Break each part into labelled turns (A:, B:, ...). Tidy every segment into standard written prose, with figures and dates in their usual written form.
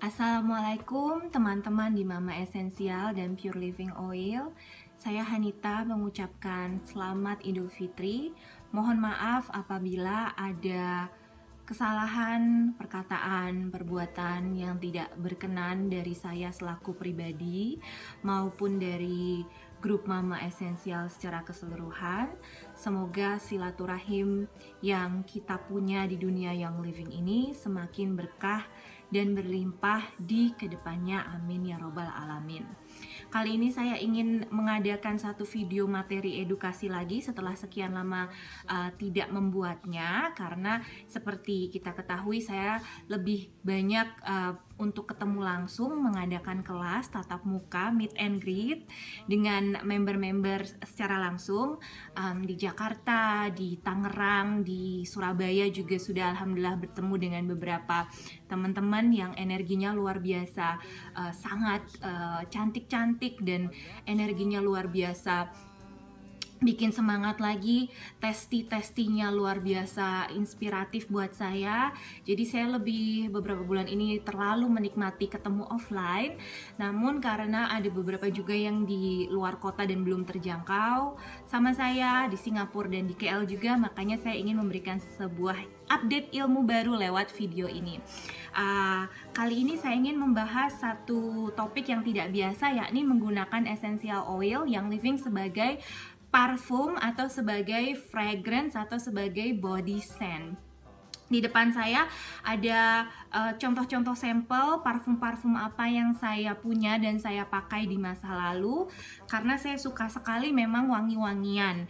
A: Assalamualaikum teman-teman di Mama Esensial dan Pure Living Oil. Saya Hanita mengucapkan selamat Idul Fitri. Mohon maaf apabila ada kesalahan, perkataan, perbuatan yang tidak berkenan dari saya selaku pribadi maupun dari grup Mama Esensial secara keseluruhan. Semoga silaturahim yang kita punya di dunia yang living ini semakin berkah dan berlimpah di kedepannya, amin ya robbal alamin. Kali ini saya ingin mengadakan satu video materi edukasi lagi setelah sekian lama tidak membuatnya, karena seperti kita ketahui saya lebih banyak untuk ketemu langsung, mengadakan kelas tatap muka, meet and greet dengan member-member secara langsung di Jakarta, di Tangerang, di Surabaya juga sudah alhamdulillah bertemu dengan beberapa teman-teman yang energinya luar biasa, sangat cantik-cantik dan energinya luar biasa, bikin semangat lagi, testi-testinya luar biasa inspiratif buat saya. Jadi saya beberapa bulan ini terlalu menikmati ketemu offline. Namun karena ada beberapa juga yang di luar kota dan belum terjangkau sama saya di Singapura dan di KL juga, makanya saya ingin memberikan sebuah update ilmu baru lewat video ini. Kali ini saya ingin membahas satu topik yang tidak biasa, yakni menggunakan essential oil yang living sebagai parfum atau sebagai fragrance atau sebagai body scent. Di depan saya ada contoh-contoh sampel parfum-parfum apa yang saya punya dan saya pakai di masa lalu, karena saya suka sekali memang wangi-wangian,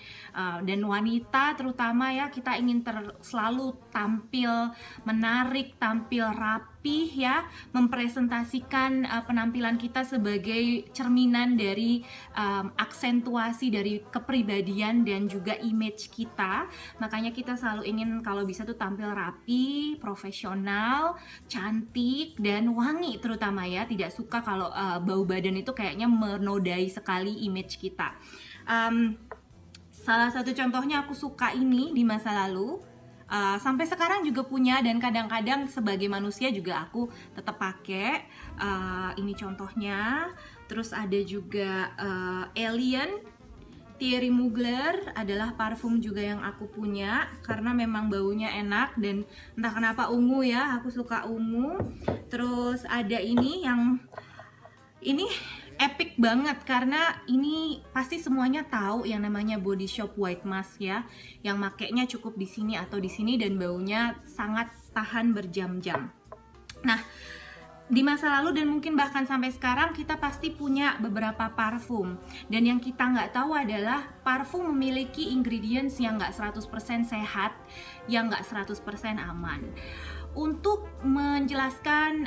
A: dan wanita terutama ya, kita ingin selalu tampil menarik, tampil rapih ya, mempresentasikan penampilan kita sebagai cerminan dari aksentuasi dari kepribadian dan juga image kita. Makanya kita selalu ingin kalau bisa tuh tampil rapi, profesional, cantik, dan wangi terutama ya. Tidak suka kalau bau badan itu kayaknya menodai sekali image kita. Salah satu contohnya aku suka ini di masa lalu, sampai sekarang juga punya, dan kadang-kadang sebagai manusia juga aku tetap pakai. Ini contohnya. Terus ada juga Alien Thierry Mugler, adalah parfum juga yang aku punya karena memang baunya enak dan entah kenapa ungu ya, aku suka ungu. Terus ada ini epic banget karena ini pasti semuanya tahu yang namanya Body Shop White Mask ya, yang makainya cukup di sini atau di sini dan baunya sangat tahan berjam-jam. Nah, di masa lalu dan mungkin bahkan sampai sekarang kita pasti punya beberapa parfum, dan yang kita nggak tahu adalah parfum memiliki ingredients yang nggak 100% sehat, yang nggak 100% aman. Untuk menjelaskan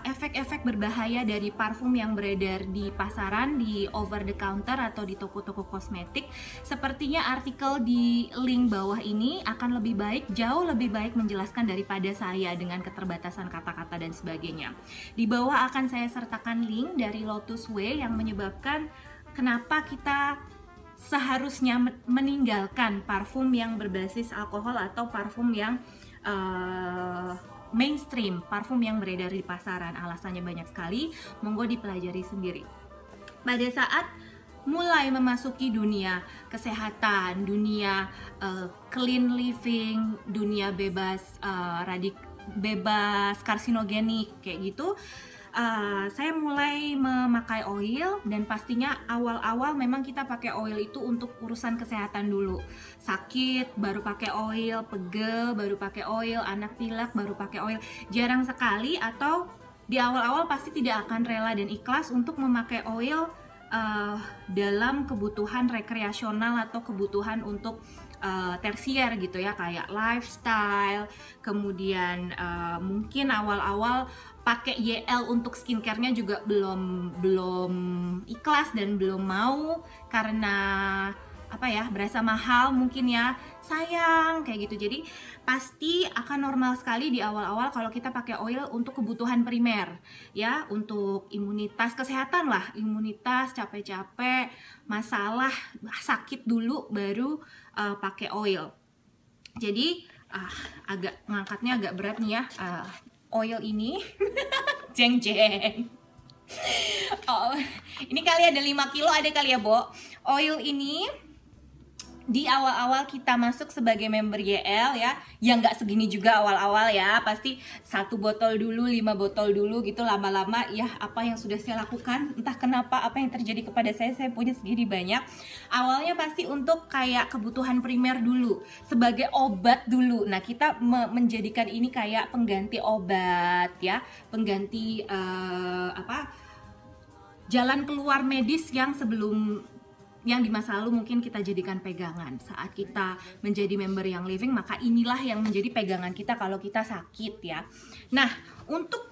A: efek-efek berbahaya dari parfum yang beredar di pasaran, di over the counter atau di toko-toko kosmetik, sepertinya artikel di link bawah ini akan lebih baik, jauh lebih baik menjelaskan daripada saya dengan keterbatasan kata-kata dan sebagainya. Di bawah akan saya sertakan link dari Lotus Way yang menyebabkan kenapa kita seharusnya meninggalkan parfum yang berbasis alkohol atau parfum yang mainstream, parfum yang beredar di pasaran. Alasannya banyak sekali, monggo dipelajari sendiri. Pada saat mulai memasuki dunia kesehatan, dunia clean living, dunia bebas bebas karsinogenik kayak gitu, saya mulai memakai oil, dan pastinya awal-awal memang kita pakai oil itu untuk urusan kesehatan dulu. Sakit baru pakai oil, pegel baru pakai oil, anak pilek baru pakai oil. Jarang sekali atau di awal-awal pasti tidak akan rela dan ikhlas untuk memakai oil dalam kebutuhan rekreasional atau kebutuhan untuk tersier gitu ya, kayak lifestyle. Kemudian mungkin awal-awal pakai YL untuk skincare-nya juga belum ikhlas dan belum mau, karena apa ya, berasa mahal mungkin ya, sayang kayak gitu. Jadi pasti akan normal sekali di awal-awal kalau kita pakai oil untuk kebutuhan primer ya, untuk imunitas, kesehatan lah, imunitas, capek-capek, masalah, sakit dulu baru pakai oil. Jadi agak ngangkatnya agak berat nih ya, oil ini Jeng jeng. Oh, ini kali ada 5 kilo ada kali ya, Bo. Oil ini di awal-awal kita masuk sebagai member YL ya, yang nggak segini juga awal-awal ya, pasti 1 botol dulu, 5 botol dulu gitu, lama-lama ya apa yang sudah saya lakukan, entah kenapa apa yang terjadi kepada saya punya segini banyak. Awalnya pasti untuk kayak kebutuhan primer dulu, sebagai obat dulu. Nah kita menjadikan ini kayak pengganti obat ya, pengganti jalan keluar medis yang di masa lalu mungkin kita jadikan pegangan. Saat kita menjadi member yang living, maka inilah yang menjadi pegangan kita kalau kita sakit ya. Nah, untuk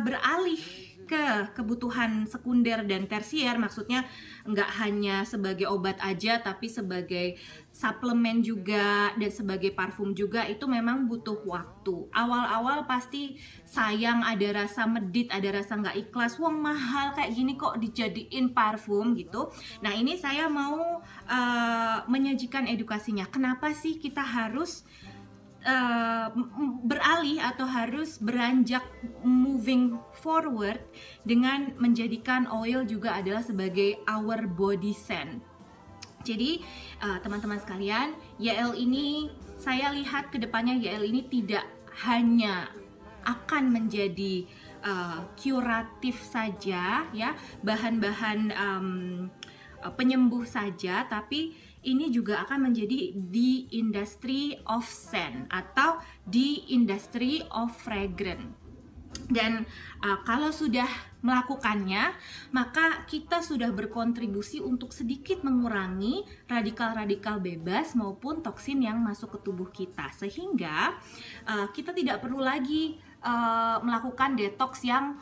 A: beralih ke kebutuhan sekunder dan tersier, maksudnya nggak hanya sebagai obat aja, tapi sebagai suplemen juga dan sebagai parfum juga, itu memang butuh waktu. Awal-awal pasti sayang, ada rasa medit, ada rasa nggak ikhlas, wong mahal kayak gini kok dijadiin parfum gitu. Nah ini saya mau menyajikan edukasinya. Kenapa sih kita harus beralih atau harus beranjak moving forward dengan menjadikan oil juga adalah sebagai our body scent. Jadi teman-teman sekalian, YL ini saya lihat ke depannya YL ini tidak hanya akan menjadi kuratif saja ya, bahan-bahan penyembuh saja, tapi ini juga akan menjadi the industry of scent atau the industry of fragrance. Dan kalau sudah melakukannya, maka kita sudah berkontribusi untuk sedikit mengurangi radikal-radikal bebas maupun toksin yang masuk ke tubuh kita, sehingga kita tidak perlu lagi melakukan detox yang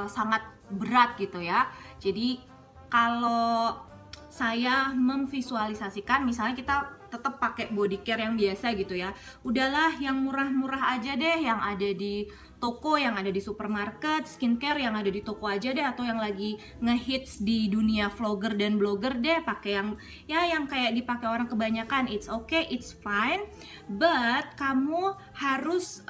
A: sangat berat gitu ya. Jadi kalau saya memvisualisasikan, misalnya kita tetap pakai body care yang biasa gitu ya, udahlah yang murah-murah aja deh, yang ada di toko, yang ada di supermarket, skincare yang ada di toko aja deh, atau yang lagi ngehits di dunia vlogger dan blogger deh, pakai yang ya yang kayak dipakai orang kebanyakan. It's okay, it's fine, but kamu harus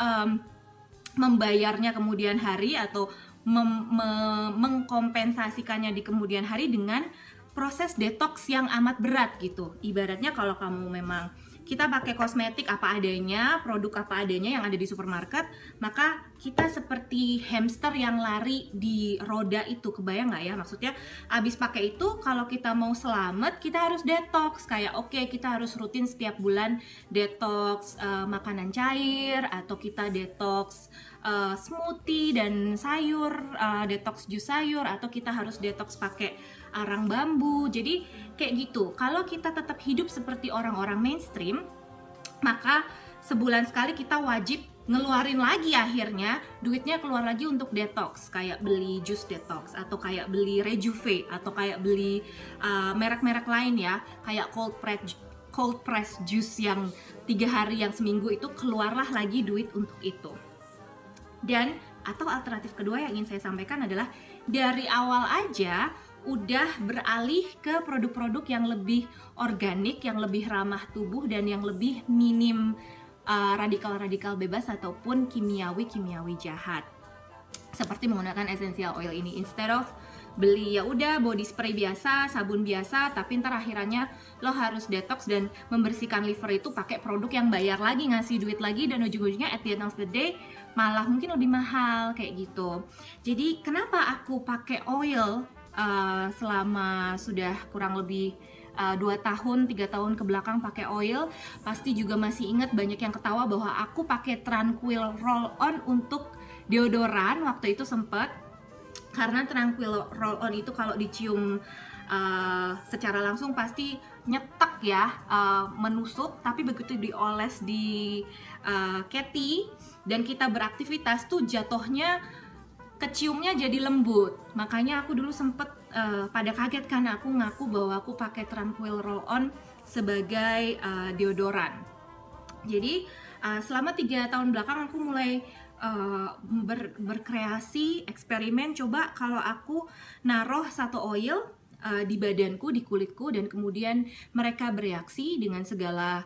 A: membayarnya kemudian hari atau mengkompensasikannya di kemudian hari dengan proses detox yang amat berat gitu. Ibaratnya kalau kamu memang kita pakai kosmetik apa adanya, produk apa adanya yang ada di supermarket, maka kita seperti hamster yang lari di roda itu. Kebayang nggak ya? Maksudnya abis pakai itu, kalau kita mau selamat, kita harus detox. Kayak oke, kita harus rutin setiap bulan detox makanan cair, atau kita detox smoothie dan sayur, detox jus sayur, atau kita harus detox pakai arang bambu. Jadi kayak gitu. Kalau kita tetap hidup seperti orang-orang mainstream, maka sebulan sekali kita wajib ngeluarin lagi, akhirnya duitnya keluar lagi untuk detox, kayak beli jus detox, atau kayak beli Rejuve, atau kayak beli merek-merek lain ya, kayak cold press juice yang 3 hari, yang seminggu, itu keluarlah lagi duit untuk itu. Dan atau alternatif kedua yang ingin saya sampaikan adalah dari awal aja udah beralih ke produk-produk yang lebih organik, yang lebih ramah tubuh, dan yang lebih minim radikal-radikal bebas ataupun kimiawi-kimiawi jahat. Seperti menggunakan essential oil ini, instead of beli ya udah body spray biasa, sabun biasa, tapi ntar akhirannya lo harus detox dan membersihkan liver itu pakai produk yang bayar lagi, ngasih duit lagi, dan ujung-ujungnya at the end of the day malah mungkin lebih mahal kayak gitu. Jadi kenapa aku pakai oil selama sudah kurang lebih 2 tahun, 3 tahun ke belakang pakai oil? Pasti juga masih ingat banyak yang ketawa bahwa aku pakai Tranquil Roll-On untuk deodoran waktu itu sempet, karena Tranquil Roll-On itu kalau dicium secara langsung pasti nyetek ya, menusuk, tapi begitu dioles di keti dan kita beraktivitas tuh jatuhnya keciumnya jadi lembut. Makanya aku dulu sempet pada kaget karena aku ngaku bahwa aku pakai Tranquil Roll-On sebagai deodoran. Jadi selama 3 tahun belakang aku mulai berkreasi, eksperimen, coba kalau aku naruh satu oil di badanku, di kulitku, dan kemudian mereka bereaksi dengan segala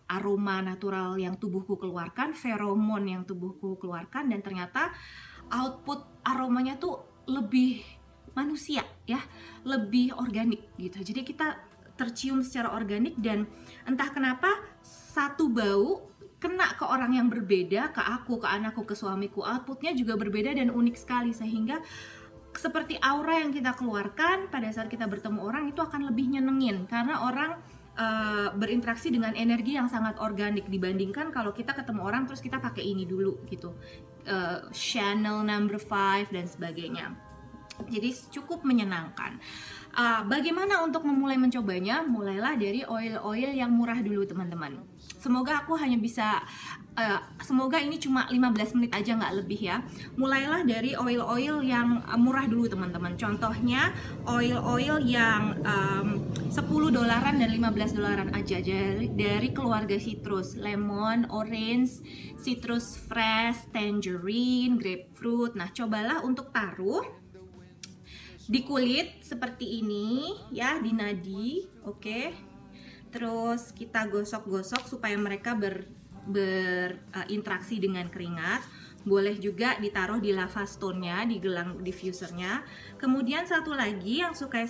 A: aroma natural yang tubuhku keluarkan, feromon yang tubuhku keluarkan, dan ternyata output aromanya tuh lebih manusia ya, lebih organik gitu. Jadi kita tercium secara organik, dan entah kenapa satu bau kena ke orang yang berbeda, ke aku, ke anakku, ke suamiku, outputnya juga berbeda dan unik sekali, sehingga seperti aura yang kita keluarkan pada saat kita bertemu orang itu akan lebih nyenengin, karena orang berinteraksi dengan energi yang sangat organik dibandingkan kalau kita ketemu orang terus kita pakai ini dulu gitu, Chanel number 5 dan sebagainya. Jadi cukup menyenangkan. Bagaimana untuk memulai mencobanya? Mulailah dari oil-oil yang murah dulu teman-teman. Semoga aku hanya bisa semoga ini cuma 15 menit aja, nggak lebih ya. Mulailah dari oil-oil yang murah dulu teman-teman. Contohnya oil-oil yang $10 dan $15 aja, dari keluarga citrus, lemon, orange, citrus fresh, tangerine, grapefruit. Nah, cobalah untuk taruh di kulit seperti ini ya, di nadi, oke. Terus kita gosok-gosok supaya mereka berinteraksi dengan keringat. Boleh juga ditaruh di lava stone-nya, di gelang diffusernya. Kemudian satu lagi yang suka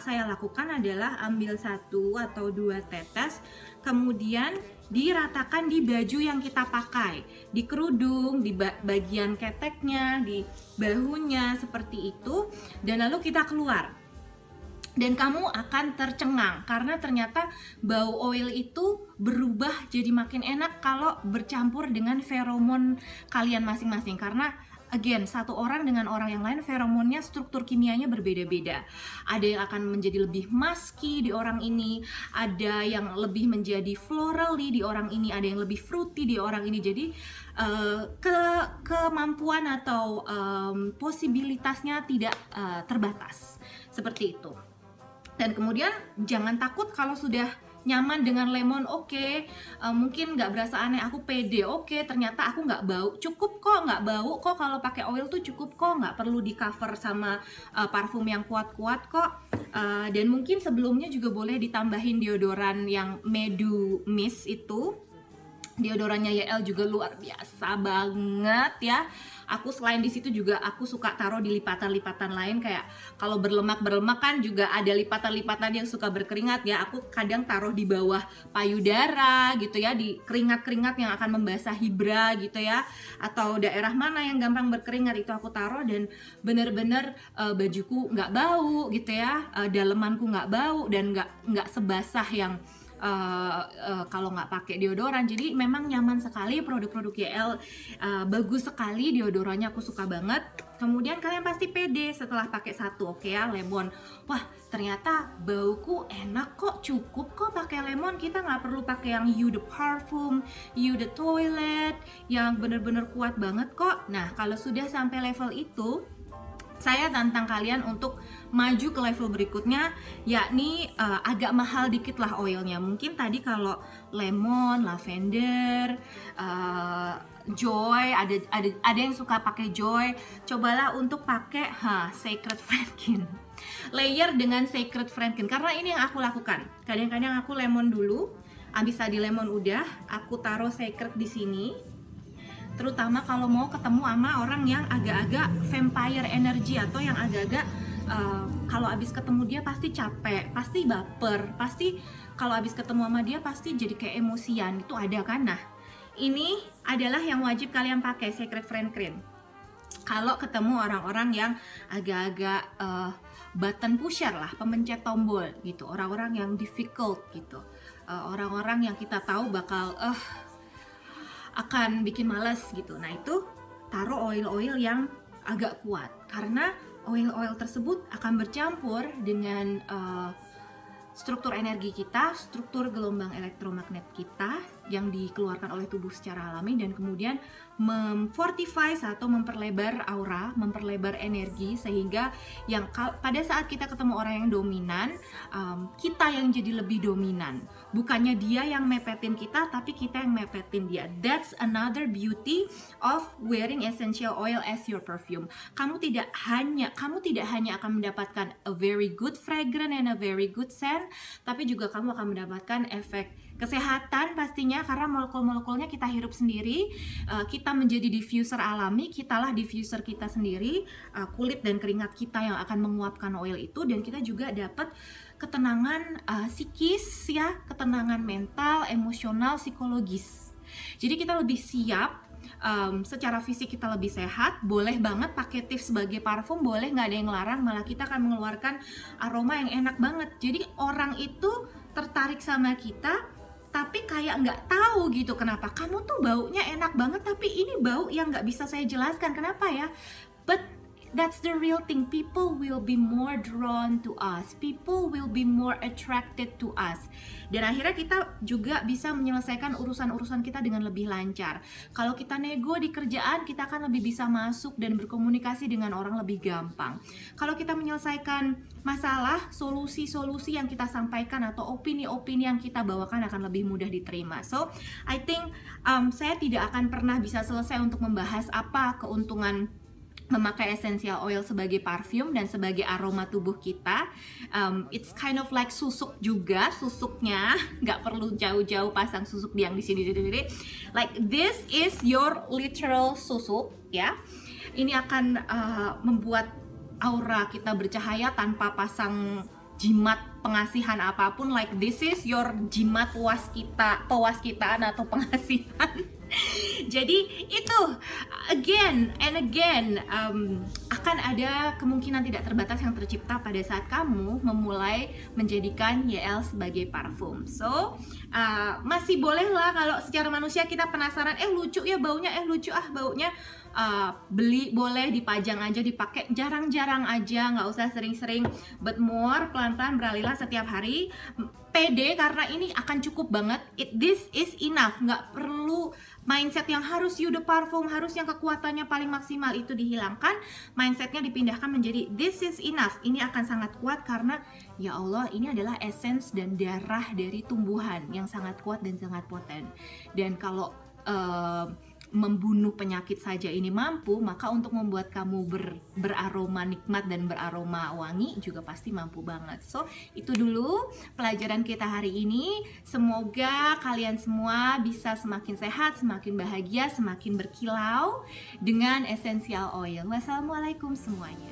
A: saya lakukan adalah ambil 1 atau 2 tetes, kemudian diratakan di baju yang kita pakai, di kerudung, di bagian keteknya, di bahunya, seperti itu. Dan lalu kita keluar. Dan kamu akan tercengang karena ternyata bau oil itu berubah jadi makin enak kalau bercampur dengan feromon kalian masing-masing. Karena again, satu orang dengan orang yang lain feromonnya, struktur kimianya berbeda-beda. Ada yang akan menjadi lebih musky di orang ini, ada yang lebih menjadi florally di orang ini, ada yang lebih fruity di orang ini. Jadi kemampuan atau posibilitasnya tidak terbatas seperti itu. Dan kemudian jangan takut kalau sudah nyaman dengan lemon, oke. Mungkin nggak berasa aneh, aku pede, oke. Ternyata aku nggak bau, cukup kok, nggak bau kok kalau pakai oil tuh cukup kok, nggak perlu di cover sama parfum yang kuat-kuat kok. Dan mungkin sebelumnya juga boleh ditambahin deodoran yang Medu Mist itu. Deodorannya YL juga luar biasa banget ya. Aku selain di situ juga aku suka taruh di lipatan-lipatan lain, kayak kalau berlemak kan juga ada lipatan-lipatan yang suka berkeringat ya. Aku kadang taruh di bawah payudara gitu ya, di keringat-keringat yang akan membasahi bra gitu ya, atau daerah mana yang gampang berkeringat itu aku taruh, dan bener-bener bajuku nggak bau gitu ya, dalemanku nggak bau dan nggak sebasah yang kalau nggak pakai deodoran. Jadi memang nyaman sekali produk-produk YL, bagus sekali deodorannya, aku suka banget. Kemudian kalian pasti pede setelah pakai satu, oke ya, lemon. Wah, ternyata bauku enak kok, cukup kok pakai lemon. Kita nggak perlu pakai yang You The Parfum, You The Toilet, yang bener-bener kuat banget kok. Nah, kalau sudah sampai level itu, saya tantang kalian untuk maju ke level berikutnya, yakni agak mahal dikit lah oilnya. Mungkin tadi kalau lemon, lavender, joy, ada yang suka pakai joy. Cobalah untuk pakai Sacred Franklin. Layer dengan Sacred Franklin, karena ini yang aku lakukan. Kadang-kadang aku lemon dulu, habis tadi lemon udah, aku taruh Sacred di sini. Terutama kalau mau ketemu sama orang yang agak-agak vampire energy, atau yang agak-agak kalau abis ketemu dia pasti capek, pasti baper, pasti kalau abis ketemu sama dia pasti jadi kayak emosian, itu ada kan. Nah, ini adalah yang wajib kalian pakai, Sacred Franklin. Kalau ketemu orang-orang yang agak-agak button pusher lah, pemencet tombol gitu, orang-orang yang difficult gitu, orang-orang yang kita tahu bakal akan bikin males gitu. Nah, itu taruh oil-oil yang agak kuat, karena oil-oil tersebut akan bercampur dengan struktur energi kita, struktur gelombang elektromagnet kita yang dikeluarkan oleh tubuh secara alami, dan kemudian memfortify atau memperlebar aura, memperlebar energi, sehingga yang pada saat kita ketemu orang yang dominan, kita yang jadi lebih dominan. Bukannya dia yang mepetin kita, tapi kita yang mepetin dia. That's another beauty of wearing essential oil as your perfume. Kamu tidak hanya akan mendapatkan a very good fragrance and a very good scent, tapi juga kamu akan mendapatkan efek kesehatan pastinya, karena molekul-molekulnya kita hirup sendiri, kita kita menjadi diffuser alami, kitalah diffuser kita sendiri, kulit dan keringat kita yang akan menguapkan oil itu, dan kita juga dapat ketenangan psikis ya, ketenangan mental, emosional, psikologis. Jadi kita lebih siap, secara fisik kita lebih sehat. Boleh banget pakai tips sebagai parfum, boleh, nggak ada yang larang, malah kita akan mengeluarkan aroma yang enak banget. Jadi orang itu tertarik sama kita, tapi kayak nggak tahu gitu kenapa. Kamu tuh baunya enak banget, tapi ini bau yang nggak bisa saya jelaskan kenapa ya. But that's the real thing. People will be more drawn to us. People will be more attracted to us. Dan akhirnya kita juga bisa menyelesaikan urusan-urusan kita dengan lebih lancar. Kalau kita nego di kerjaan, kita akan lebih bisa masuk dan berkomunikasi dengan orang lebih gampang. Kalau kita menyelesaikan masalah, solusi-solusi yang kita sampaikan atau opini-opini yang kita bawakan akan lebih mudah diterima. So, I think saya tidak akan pernah bisa selesai untuk membahas apa keuntungan memakai essential oil sebagai parfum dan sebagai aroma tubuh kita. It's kind of like susuk juga, susuknya nggak perlu jauh-jauh pasang susuk yang di sini. Like this is your literal susuk ya. Ini akan membuat aura kita bercahaya tanpa pasang jimat pengasihan apapun. Like this is your jimat pewaskitaan atau pengasihan. Jadi itu again and again, akan ada kemungkinan tidak terbatas yang tercipta pada saat kamu memulai menjadikan YL sebagai parfum. So masih boleh lah kalau secara manusia kita penasaran, lucu ya baunya, lucu baunya, beli boleh, dipajang aja, dipakai jarang-jarang aja, nggak usah sering-sering, but more, pelan-pelan, beralihlah setiap hari. Pede karena ini akan cukup banget. This is enough. Nggak perlu mindset yang harus you the parfum, harus yang kekuatannya paling maksimal, itu dihilangkan. Mindsetnya dipindahkan menjadi this is enough. Ini akan sangat kuat karena ya Allah, ini adalah essence dan darah dari tumbuhan yang sangat kuat dan sangat poten. Dan kalau membunuh penyakit saja ini mampu, maka untuk membuat kamu beraroma nikmat dan beraroma wangi juga pasti mampu banget. So, itu dulu pelajaran kita hari ini. Semoga kalian semua bisa semakin sehat, semakin bahagia, semakin berkilau dengan essential oil. Wassalamualaikum semuanya.